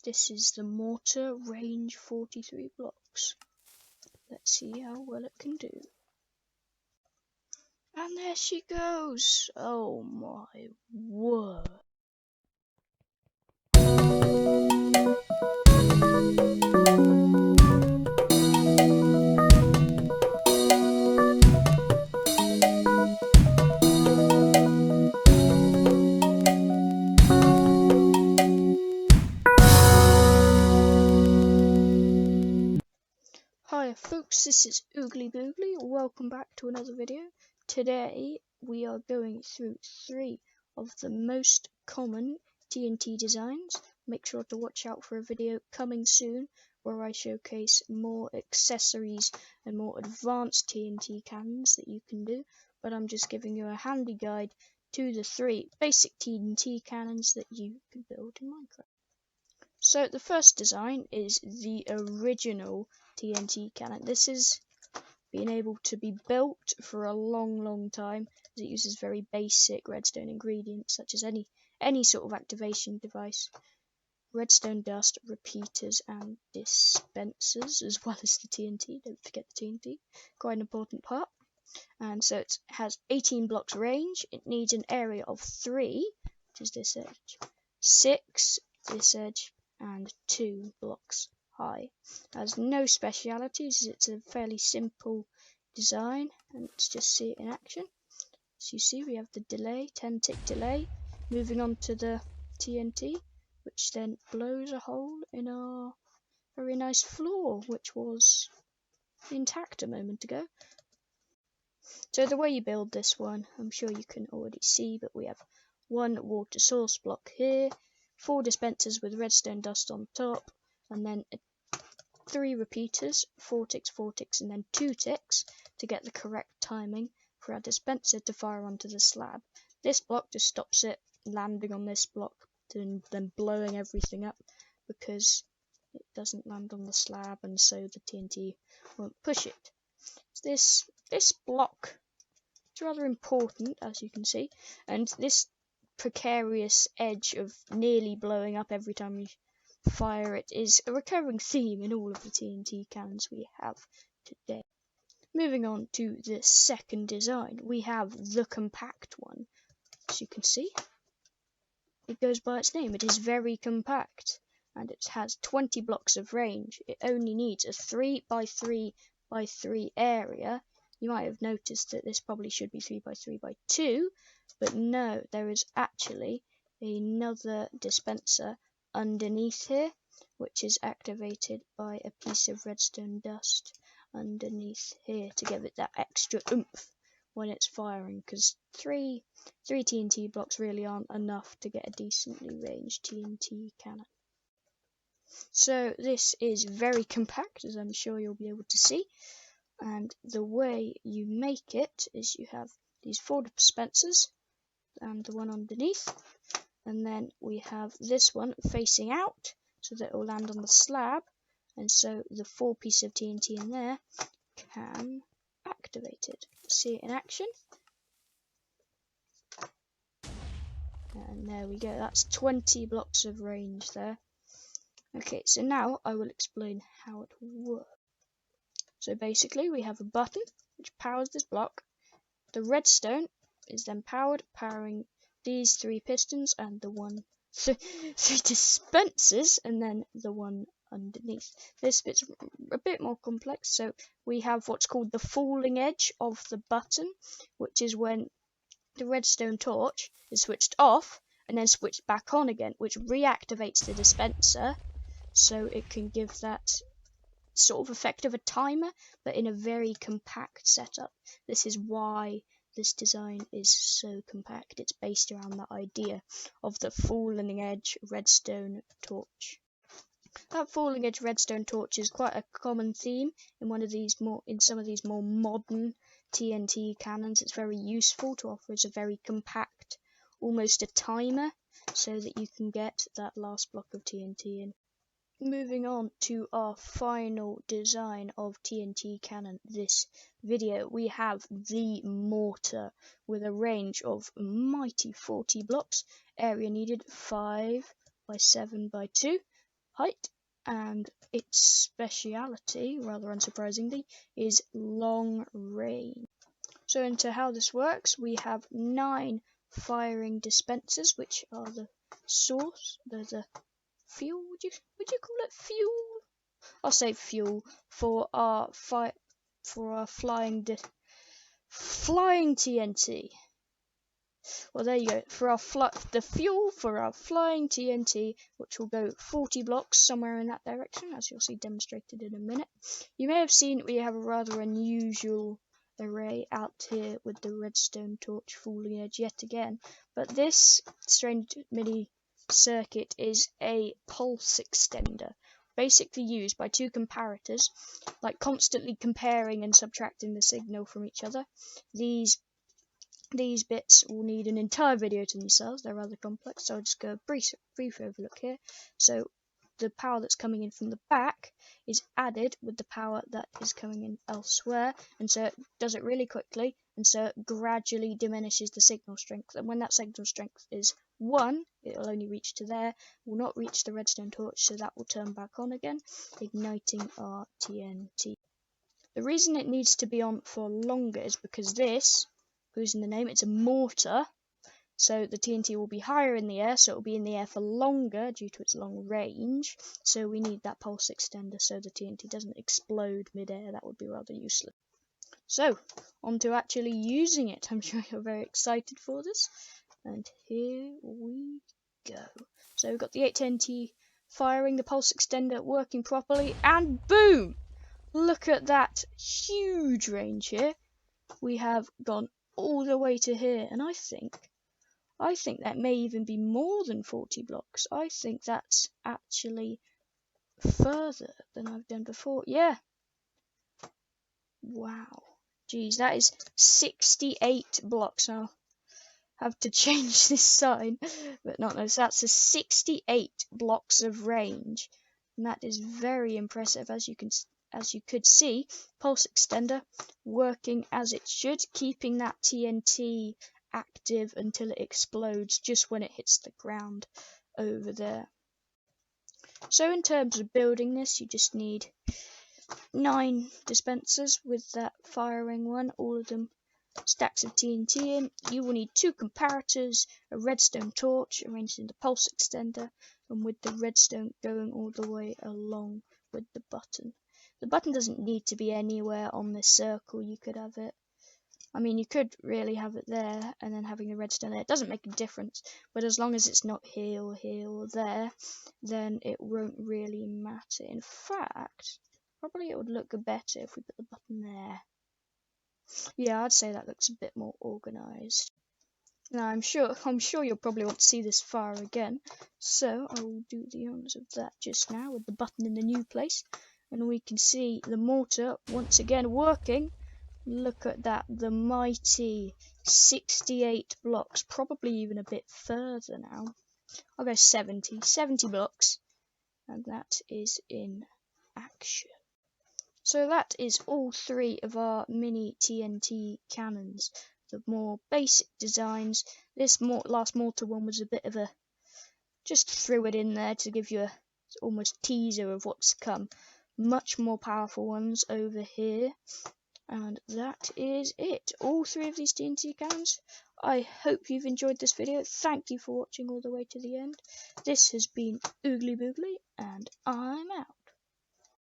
This is the mortar, range 43 blocks. Let's see how well it can do. And there she goes! Oh my word! Hi folks, this is Oogly Boogly. Welcome back to another video. Today we are going through 3 of the most common TNT designs. Make sure to watch out for a video coming soon where I showcase more accessories and more advanced TNT cannons that you can do. But I'm just giving you a handy guide to the 3 basic TNT cannons that you can build in Minecraft. So the first design is the original TNT cannon. This has been able to be built for a long time, as it uses very basic redstone ingredients such as any sort of activation device, redstone dust, repeaters and dispensers, as well as the TNT. Don't forget the TNT, quite an important part. And so it has 18 blocks range. It needs an area of 3, which is this edge, 6 this edge, and 2 blocks high. It has no specialities. It's a fairly simple design, and let's just see it in action. As you see, we have the delay, 10-tick delay. Moving on to the TNT, which then blows a hole in our very nice floor, which was intact a moment ago. So the way you build this one, I'm sure you can already see, but we have 1 water source block here, 4 dispensers with redstone dust on top, and then 3 repeaters, 4 ticks, 4 ticks, and then 2 ticks to get the correct timing for our dispenser to fire onto the slab. This block just stops it landing on this block and then blowing everything up because it doesn't land on the slab, and so the TNT won't push it. This block is rather important, as you can see, and this precarious edge of nearly blowing up every time you fire it is a recurring theme in all of the TNT cannons we have today. Moving on to the second design, we have the compact one. As you can see, it goes by its name. It is very compact, and it has 20 blocks of range. It only needs a 3 by 3 by 3 area. You might have noticed that this probably should be 3 by 3 by 2, but no, there is actually another dispenser underneath here, which is activated by a piece of redstone dust underneath here to give it that extra oomph when it's firing, because three TNT blocks really aren't enough to get a decently ranged TNT cannon. So this is very compact, as I'm sure you'll be able to see, and the way you make it is you have these 4 dispensers and the one underneath, and then we have this one facing out so that it will land on the slab, and so the 4 pieces of TNT in there can activate it. See it in action, and there we go. That's 20 blocks of range there. Okay, so now I will explain how it works. So basically we have a button which powers this block. The redstone is then powering these 3 pistons and the 3 dispensers, and then the one underneath. This bit's a bit more complex, so we have what's called the falling edge of the button, which is when the redstone torch is switched off and then switched back on again, which reactivates the dispenser, so it can give that sort of effect of a timer, but in a very compact setup. This is why this design is so compact. It's based around that idea of the falling edge redstone torch. That falling edge redstone torch is quite a common theme in some of these more modern TNT cannons. It's very useful to offer as a very compact, almost a timer, so that you can get that last block of TNT in. Moving on to our final design of TNT cannon this video, we have the mortar with a range of mighty 40 blocks, area needed 5 by 7 by 2, height, and its speciality, rather unsurprisingly, is long range. So into how this works, we have 9 firing dispensers, which are the source, the fuel. Would you call it fuel? I'll say fuel for our flying TNT. Well, there you go. For the fuel for our flying TNT, which will go 40 blocks somewhere in that direction, as you'll see demonstrated in a minute. You may have seen we have a rather unusual array out here with the redstone torch falling edge yet again. But this strange mini circuit is a pulse extender, basically used by 2 comparators, like constantly comparing and subtracting the signal from each other. These bits will need an entire video to themselves. They're rather complex, so I'll just go a brief overlook here. So the power that's coming in from the back is added with the power that is coming in elsewhere, and so it does it really quickly, and so it gradually diminishes the signal strength. And when that signal strength is 1, it'll only reach to there, will not reach the redstone torch, so that will turn back on again, igniting our TNT. The reason it needs to be on for longer is because this, who's in the name, it's a mortar, so the TNT will be higher in the air, so it will be in the air for longer due to its long range. So we need that pulse extender so the TNT doesn't explode mid-air. That would be rather useless. So on to actually using it. I'm sure you're very excited for this, and here we go. So we've got the 8 TNT firing, the pulse extender working properly, and boom! Look at that huge range here. We have gone all the way to here, and I think that may even be more than 40 blocks. I think that's actually further than I've done before. Yeah. Wow. Geez, that is 68 blocks. I'll have to change this sign, but not no. So that's a 68 blocks of range, and that is very impressive. As you could see, pulse extender working as it should, keeping that TNT active until it explodes just when it hits the ground over there. So in terms of building this, you just need 9 dispensers with that firing one, all of them stacks of TNT in. You will need 2 comparators, a redstone torch arranged in the pulse extender, and with the redstone going all the way along with the button. The button doesn't need to be anywhere on this circle. You could have it, I mean, you could really have it there and then having the redstone there. It doesn't make a difference, but as long as it's not here or there, then it won't really matter. In fact, probably it would look better if we put the button there. Yeah, I'd say that looks a bit more organised. Now, I'm sure you'll probably want to see this fire again, so I will do the honours of that just now with the button in the new place, and we can see the mortar once again working. Look at that, the mighty 68 blocks, probably even a bit further now. I'll go 70 blocks, and that is in action. So that is all 3 of our mini TNT cannons, the more basic designs. This last mortar one was a bit of a, just threw it in there to give you a almost teaser of what's to come. Much more powerful ones over here. And that is it. All 3 of these TNT cannons. I hope you've enjoyed this video. Thank you for watching all the way to the end. This has been Oogly Boogly, and I'm out.